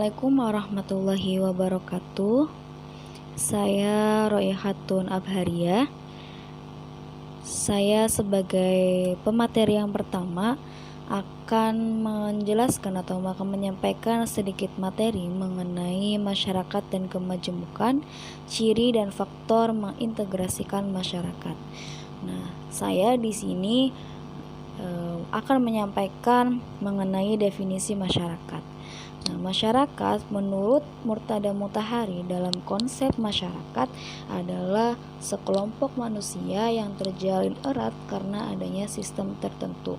Assalamualaikum warahmatullahi wabarakatuh. Saya Royhatun Abharia. Saya sebagai pemateri yang pertama akan menjelaskan atau akan menyampaikan sedikit materi mengenai masyarakat dan kemajemukan, ciri dan faktor mengintegrasikan masyarakat. Nah, saya di sini akan menyampaikan mengenai definisi masyarakat. Nah, masyarakat menurut Murtada Mutahari dalam konsep masyarakat adalah sekelompok manusia yang terjalin erat karena adanya sistem tertentu,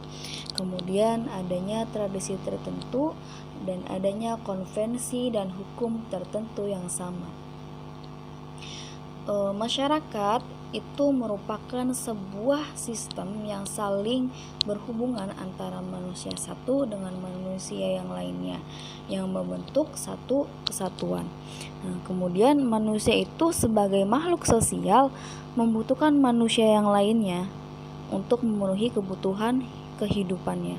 kemudian adanya tradisi tertentu, dan adanya konvensi dan hukum tertentu yang sama. Masyarakat itu merupakan sebuah sistem yang saling berhubungan antara manusia satu dengan manusia yang lainnya yang membentuk satu kesatuan. Nah, kemudian manusia itu sebagai makhluk sosial membutuhkan manusia yang lainnya untuk memenuhi kebutuhan kehidupannya.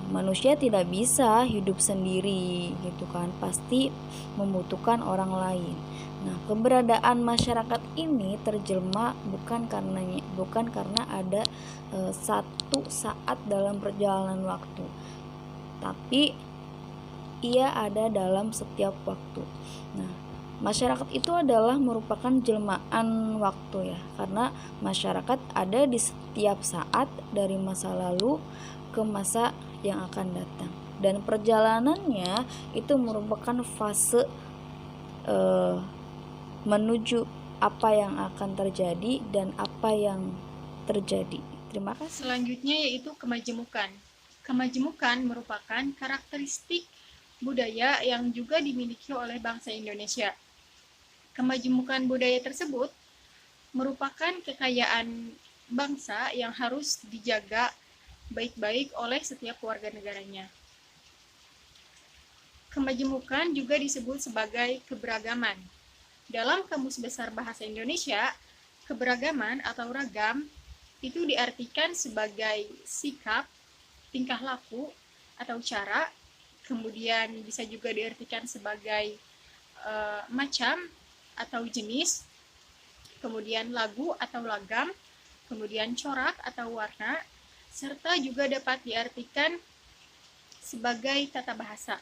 Manusia tidak bisa hidup sendiri gitu kan, pasti membutuhkan orang lain. Nah, keberadaan masyarakat ini terjelma bukan karena ada satu saat dalam perjalanan waktu, tapi ia ada dalam setiap waktu. Nah, masyarakat itu adalah merupakan jelmaan waktu ya, karena masyarakat ada di setiap saat dari masa lalu ke masa yang akan datang, dan perjalanannya itu merupakan fase menuju apa yang akan terjadi dan apa yang terjadi. Terima kasih. Selanjutnya yaitu kemajemukan. Kemajemukan merupakan karakteristik budaya yang juga dimiliki oleh bangsa Indonesia. Kemajemukan budaya tersebut merupakan kekayaan bangsa yang harus dijaga baik-baik oleh setiap warga negaranya. Kemajemukan juga disebut sebagai keberagaman. Dalam Kamus Besar Bahasa Indonesia, keberagaman atau ragam itu diartikan sebagai sikap, tingkah laku, atau cara, kemudian bisa juga diartikan sebagai macam atau jenis, kemudian lagu atau lagam, kemudian corak atau warna, serta juga dapat diartikan sebagai tata bahasa.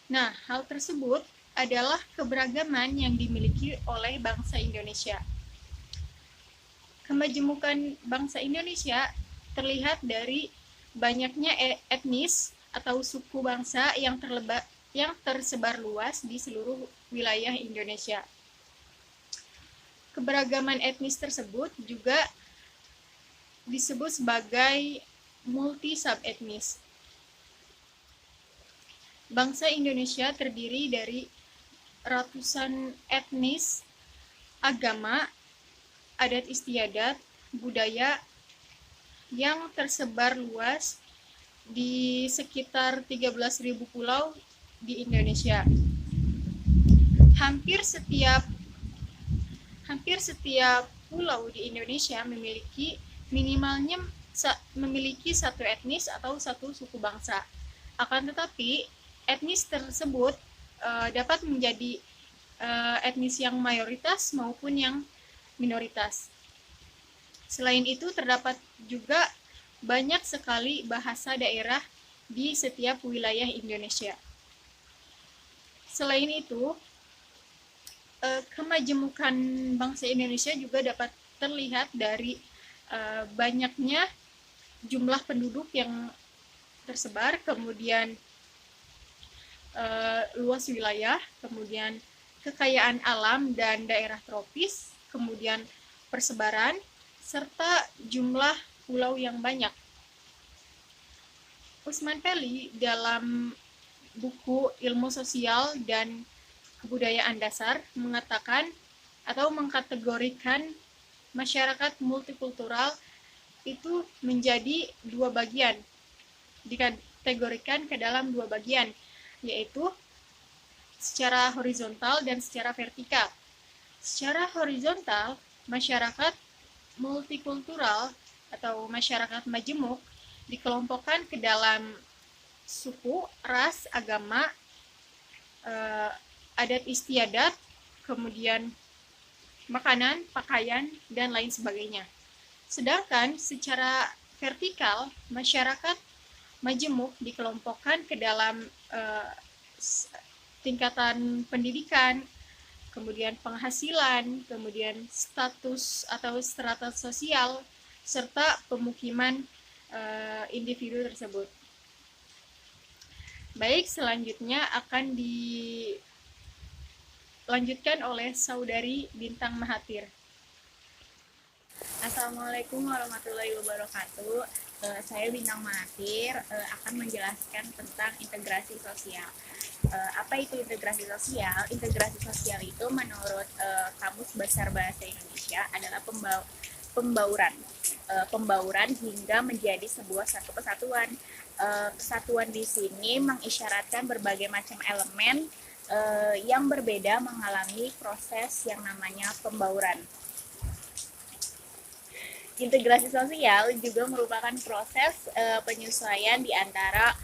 Nah, hal tersebut adalah keberagaman yang dimiliki oleh bangsa Indonesia. Kemajemukan bangsa Indonesia terlihat dari banyaknya etnis atau suku bangsa yang tersebar luas di seluruh wilayah Indonesia. Keberagaman etnis tersebut juga disebut sebagai multi subetnis. Bangsa Indonesia terdiri dari ratusan etnis, agama, adat istiadat, budaya yang tersebar luas di sekitar 13.000 pulau di Indonesia. Hampir setiap pulau di Indonesia memiliki satu etnis atau satu suku bangsa. Akan tetapi etnis tersebut dapat menjadi etnis yang mayoritas maupun yang minoritas. Selain itu, terdapat juga banyak sekali bahasa daerah di setiap wilayah Indonesia. Selain itu, kemajemukan bangsa Indonesia juga dapat terlihat dari banyaknya jumlah penduduk yang tersebar, kemudian luas wilayah, kemudian kekayaan alam dan daerah tropis, kemudian persebaran, serta jumlah pulau yang banyak. Usman Peli dalam buku Ilmu Sosial dan Kebudayaan Dasar mengatakan atau mengkategorikan masyarakat multikultural itu menjadi dua bagian, dikategorikan ke dalam dua bagian, yaitu secara horizontal dan secara vertikal. Secara horizontal, masyarakat multikultural atau masyarakat majemuk dikelompokkan ke dalam suku, ras, agama, adat istiadat, kemudian makanan, pakaian, dan lain sebagainya. Sedangkan secara vertikal, masyarakat majemuk dikelompokkan ke dalam tingkatan pendidikan, kemudian penghasilan, kemudian status atau strata sosial, serta pemukiman individu tersebut. Baik, selanjutnya akan dilanjutkan oleh Saudari Bintang Mahathir. Assalamualaikum warahmatullahi wabarakatuh. Saya Bintang Mahathir akan menjelaskan tentang integrasi sosial. Apa itu integrasi sosial? Integrasi sosial itu menurut Kamus Besar Bahasa Indonesia adalah pembauran hingga menjadi sebuah satu kesatuan. Kesatuan di sini mengisyaratkan berbagai macam elemen yang berbeda mengalami proses yang namanya pembauran. Integrasi sosial juga merupakan proses penyesuaian di antara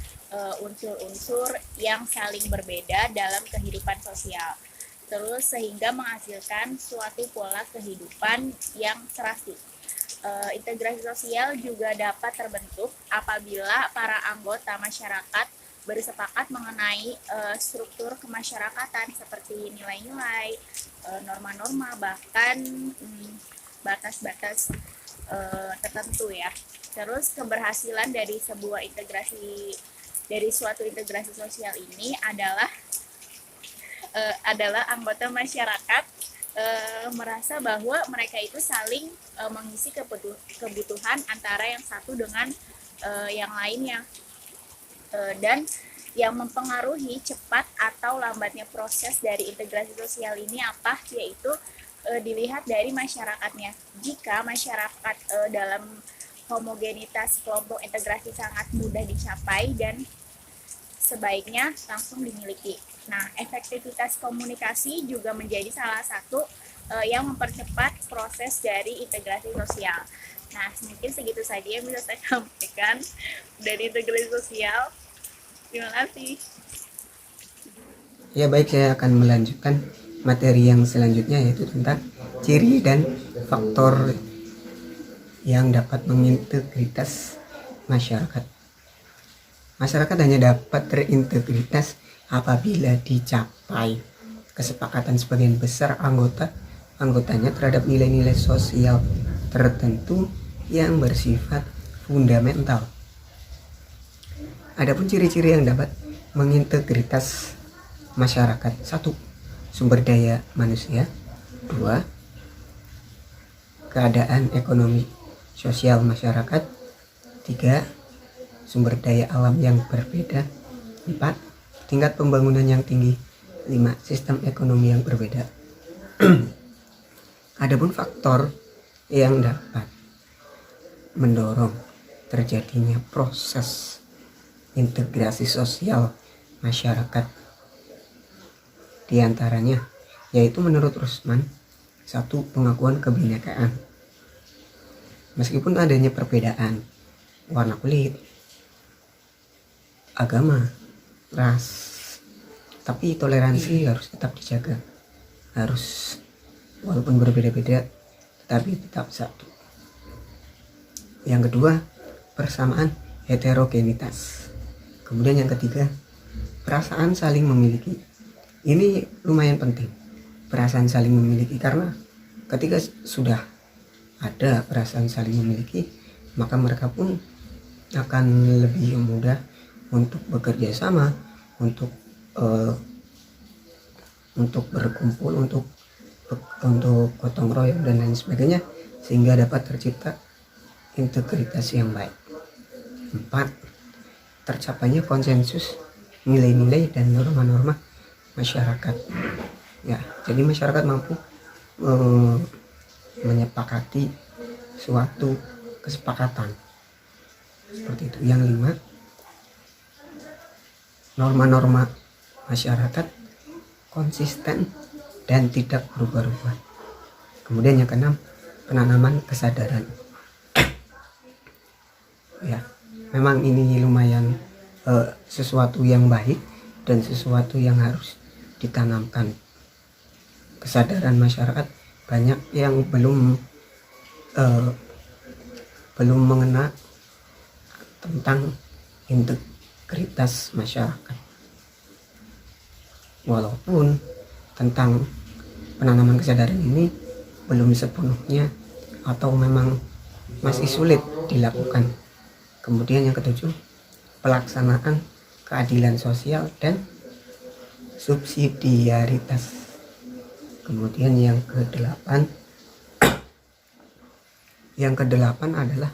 unsur-unsur yang saling berbeda dalam kehidupan sosial. Terus sehingga menghasilkan suatu pola kehidupan yang serasi. Integrasi sosial juga dapat terbentuk apabila para anggota masyarakat bersepakat mengenai struktur kemasyarakatan seperti nilai-nilai, norma-norma, bahkan batas-batas tertentu ya. Terus keberhasilan dari suatu integrasi sosial ini adalah anggota masyarakat merasa bahwa mereka itu saling mengisi kebutuhan antara yang satu dengan yang lainnya, dan yang mempengaruhi cepat atau lambatnya proses dari integrasi sosial ini yaitu dilihat dari masyarakatnya. Jika masyarakat dalam homogenitas kelompok integrasi sangat mudah dicapai dan sebaiknya langsung dimiliki. Nah, efektivitas komunikasi juga menjadi salah satu yang mempercepat proses dari integrasi sosial. Nah, mungkin segitu saja yang bisa saya sampaikan dari integrasi sosial. Terima kasih. Ya baik, saya akan melanjutkan materi yang selanjutnya, yaitu tentang ciri dan faktor yang dapat mengintegritas masyarakat. Masyarakat hanya dapat terintegritas apabila dicapai kesepakatan sebagian besar anggotanya terhadap nilai-nilai sosial tertentu yang bersifat fundamental. Adapun ciri-ciri yang dapat mengintegritas masyarakat: 1. Sumber daya manusia. 2. Keadaan ekonomi sosial masyarakat. 3. Sumber daya alam yang berbeda. 4. Tingkat pembangunan yang tinggi. 5. Sistem ekonomi yang berbeda. Adapun faktor yang dapat mendorong terjadinya proses integrasi sosial masyarakat, diantaranya yaitu menurut Rusman: 1. Pengakuan kebinekaan. Meskipun adanya perbedaan warna kulit, agama, ras, tapi toleransi harus tetap dijaga. Harus walaupun berbeda-beda tetapi tetap satu. Yang kedua, persamaan heterogenitas. Kemudian yang ketiga, perasaan saling memiliki. Ini lumayan penting, perasaan saling memiliki, karena ketika sudah ada perasaan saling memiliki, maka mereka pun akan lebih mudah untuk bekerja sama, untuk berkumpul, untuk gotong royong dan lain sebagainya, sehingga dapat tercipta integritas yang baik. 4. Tercapainya konsensus nilai-nilai dan norma-norma masyarakat. Ya, jadi masyarakat mampu menyepakati suatu kesepakatan seperti itu. Yang 5, norma-norma masyarakat konsisten dan tidak berubah-ubah. Kemudian yang ke-6, penanaman kesadaran. Ya, memang ini lumayan sesuatu yang baik dan sesuatu yang harus ditanamkan kesadaran masyarakat, banyak yang belum mengenal tentang integritas masyarakat. Walaupun tentang penanaman kesadaran ini belum sepenuhnya atau memang masih sulit dilakukan. Kemudian yang ketujuh, pelaksanaan keadilan sosial dan subsidiaritas. Kemudian yang kedelapan adalah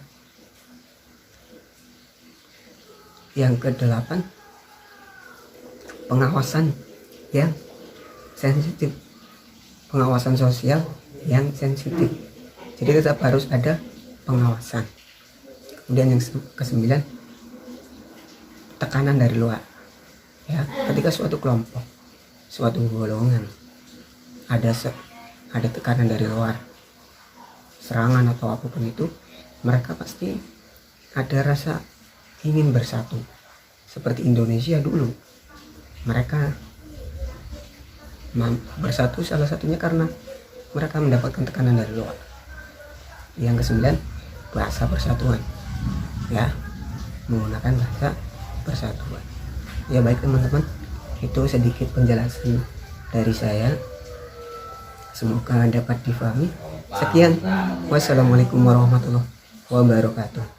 pengawasan yang sensitif, pengawasan sosial yang sensitif. Jadi tetap harus ada pengawasan. Kemudian yang kesembilan, tekanan dari luar. Ya, ketika suatu kelompok, suatu golongan ada tekanan dari luar, serangan atau apapun itu, mereka pasti ada rasa ingin bersatu. Seperti Indonesia dulu, mereka bersatu salah satunya karena mereka mendapatkan tekanan dari luar. Yang kesembilan, bahasa persatuan. Ya, menggunakan bahasa persatuan. Ya baik teman-teman, itu sedikit penjelasan dari saya. Semoga dapat difahami. Sekian, wassalamualaikum warahmatullahi wabarakatuh.